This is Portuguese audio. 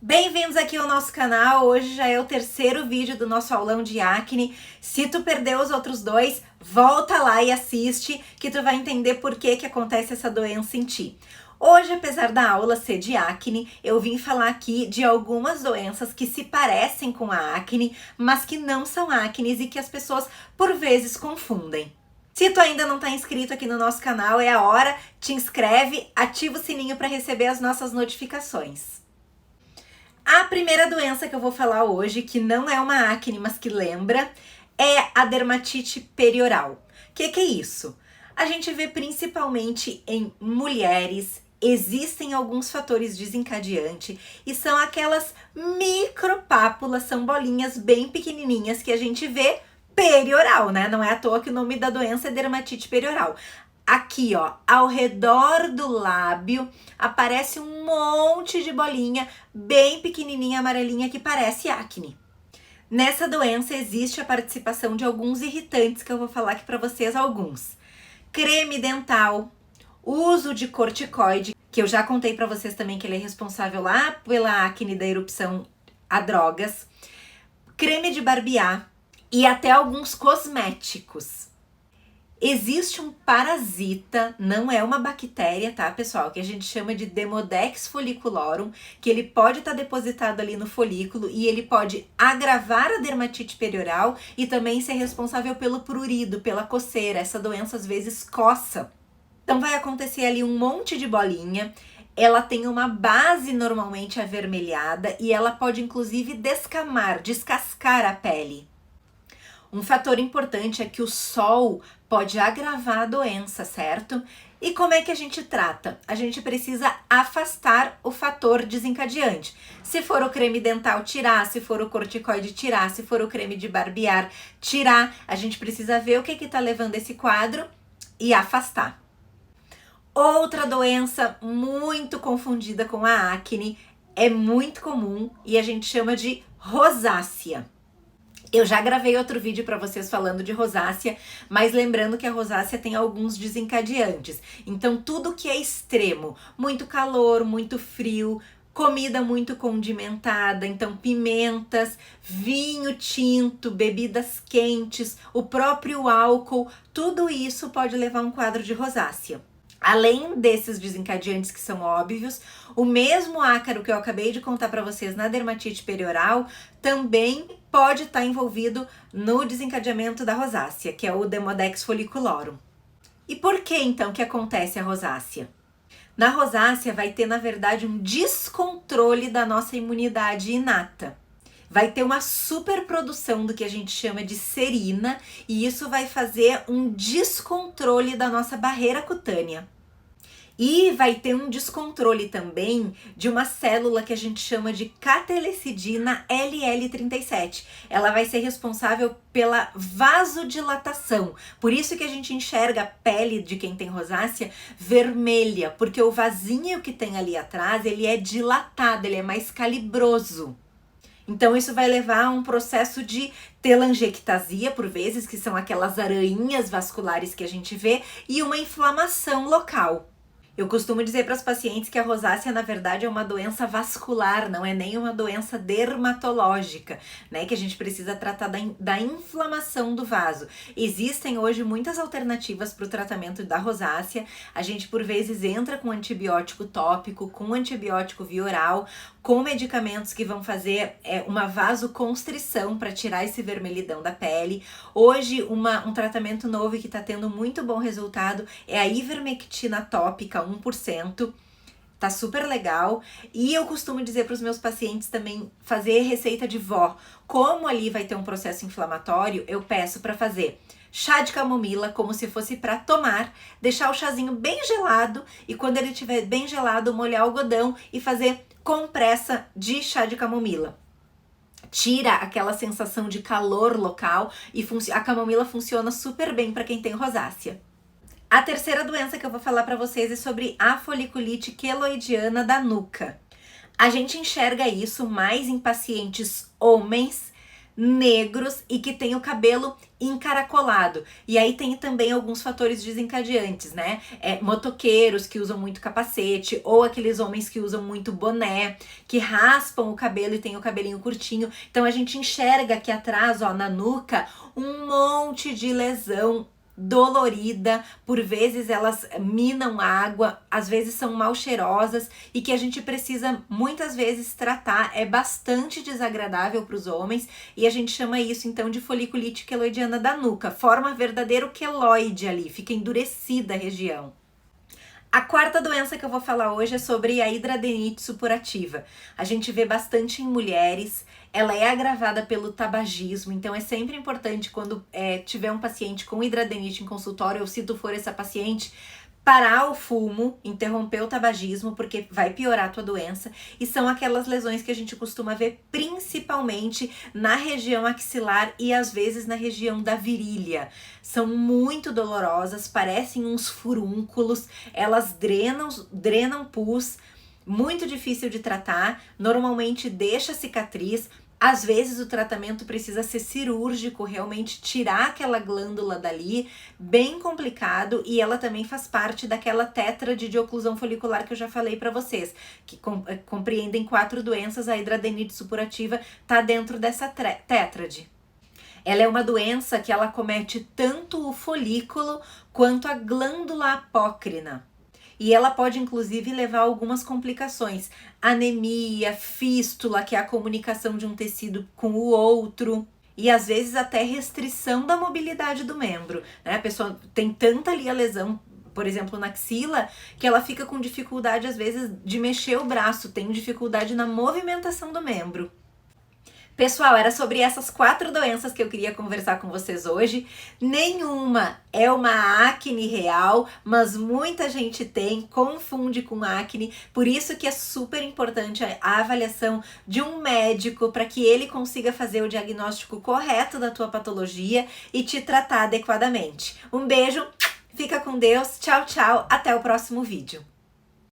Bem-vindos aqui ao nosso canal. Hoje já é o terceiro vídeo do nosso aulão de acne. Se tu perdeu os outros dois, volta lá e assiste, que tu vai entender por que acontece essa doença em ti. Hoje, apesar da aula ser de acne, eu vim falar aqui de algumas doenças que se parecem com a acne, mas que não são acnes e que as pessoas, por vezes, confundem. Se tu ainda não está inscrito aqui no nosso canal, é a hora, te inscreve, ativa o sininho para receber as nossas notificações. A primeira doença que eu vou falar hoje, que não é uma acne, mas que lembra, é a dermatite perioral. O que é isso? A gente vê principalmente em mulheres, existem alguns fatores desencadeantes e são aquelas micropápulas, são bolinhas bem pequenininhas que a gente vê perioral, né? Não é à toa que o nome da doença é dermatite perioral. Aqui, ó, ao redor do lábio, aparece um monte de bolinha bem pequenininha, amarelinha, que parece acne. Nessa doença existe a participação de alguns irritantes, que eu vou falar aqui para vocês alguns. Creme dental, uso de corticoide, que eu já contei para vocês também que ele é responsável lá pela acne da erupção a drogas, creme de barbear e até alguns cosméticos. Existe um parasita, não é uma bactéria, tá, pessoal? Que a gente chama de Demodex folliculorum, que ele pode estar depositado ali no folículo e ele pode agravar a dermatite perioral e também ser responsável pelo prurido, pela coceira. Essa doença às vezes coça. Então vai acontecer ali um monte de bolinha. Ela tem uma base normalmente avermelhada e ela pode inclusive descamar, descascar a pele. Um fator importante é que o sol pode agravar a doença, certo? E como é que a gente trata? A gente precisa afastar o fator desencadeante. Se for o creme dental, tirar. Se for o corticoide, tirar. Se for o creme de barbear, tirar. A gente precisa ver o que está levando esse quadro e afastar. Outra doença muito confundida com a acne, é muito comum e a gente chama de rosácea. Eu já gravei outro vídeo para vocês falando de rosácea, mas lembrando que a rosácea tem alguns desencadeantes. Então, tudo que é extremo, muito calor, muito frio, comida muito condimentada, então pimentas, vinho tinto, bebidas quentes, o próprio álcool, tudo isso pode levar a um quadro de rosácea. Além desses desencadeantes que são óbvios, o mesmo ácaro que eu acabei de contar para vocês na dermatite perioral também pode estar envolvido no desencadeamento da rosácea, que é o Demodex folliculorum. E por que então que acontece a rosácea? Na rosácea vai ter, na verdade, um descontrole da nossa imunidade inata. Vai ter uma superprodução do que a gente chama de serina e isso vai fazer um descontrole da nossa barreira cutânea. E vai ter um descontrole também de uma célula que a gente chama de catelecidina LL37. Ela vai ser responsável pela vasodilatação. Por isso que a gente enxerga a pele de quem tem rosácea vermelha, porque o vasinho que tem ali atrás, ele é dilatado, ele é mais calibroso. Então isso vai levar a um processo de telangiectasia, por vezes, que são aquelas aranhas vasculares que a gente vê, e uma inflamação local. Eu costumo dizer para as pacientes que a rosácea, na verdade, é uma doença vascular, não é nem uma doença dermatológica, né? Que a gente precisa tratar da inflamação do vaso. Existem hoje muitas alternativas para o tratamento da rosácea. A gente, por vezes, entra com antibiótico tópico, com antibiótico via oral, com medicamentos que vão fazer uma vasoconstrição para tirar esse vermelhidão da pele. Hoje, um tratamento novo que está tendo muito bom resultado é a ivermectina tópica, 1%, tá super legal. E eu costumo dizer para os meus pacientes também fazer receita de vó. Como ali vai ter um processo inflamatório, eu peço para fazer chá de camomila, como se fosse para tomar, deixar o chazinho bem gelado e quando ele estiver bem gelado, molhar o algodão e fazer compressa de chá de camomila. Tira aquela sensação de calor local e a camomila funciona super bem para quem tem rosácea. A terceira doença que eu vou falar para vocês é sobre a foliculite queloidiana da nuca. A gente enxerga isso mais em pacientes homens, negros e que tem o cabelo encaracolado. E aí tem também alguns fatores desencadeantes, né? Motoqueiros que usam muito capacete, ou aqueles homens que usam muito boné, que raspam o cabelo e tem o cabelinho curtinho. Então a gente enxerga aqui atrás, ó, na nuca, um monte de lesão dolorida, por vezes elas minam água, às vezes são mal cheirosas e que a gente precisa muitas vezes tratar. É bastante desagradável para os homens e a gente chama isso então de foliculite queloidiana da nuca. Forma verdadeiro queloide ali, fica endurecida a região. A quarta doença que eu vou falar hoje é sobre a hidradenite supurativa. A gente vê bastante em mulheres, ela é agravada pelo tabagismo, então é sempre importante quando tiver um paciente com hidradenite em consultório, ou se tu for essa paciente, parar o fumo, interromper o tabagismo, porque vai piorar a tua doença. E são aquelas lesões que a gente costuma ver principalmente na região axilar e às vezes na região da virilha. São muito dolorosas, parecem uns furúnculos, elas drenam pus, muito difícil de tratar, normalmente deixa cicatriz. Às vezes o tratamento precisa ser cirúrgico, realmente tirar aquela glândula dali, bem complicado, e ela também faz parte daquela tétrade de oclusão folicular que eu já falei para vocês, que compreendem 4 doenças. A hidradenite supurativa tá dentro dessa tétrade. Ela é uma doença que ela acomete tanto o folículo quanto a glândula apócrina. E ela pode inclusive levar a algumas complicações, anemia, fístula, que é a comunicação de um tecido com o outro, e às vezes até restrição da mobilidade do membro, né? A pessoa tem tanta ali a lesão, por exemplo, na axila, que ela fica com dificuldade às vezes de mexer o braço, tem dificuldade na movimentação do membro. Pessoal, era sobre essas 4 doenças que eu queria conversar com vocês hoje. Nenhuma é uma acne real, mas muita gente confunde com acne. Por isso que é super importante a avaliação de um médico para que ele consiga fazer o diagnóstico correto da tua patologia e te tratar adequadamente. Um beijo, fica com Deus, tchau, tchau, até o próximo vídeo.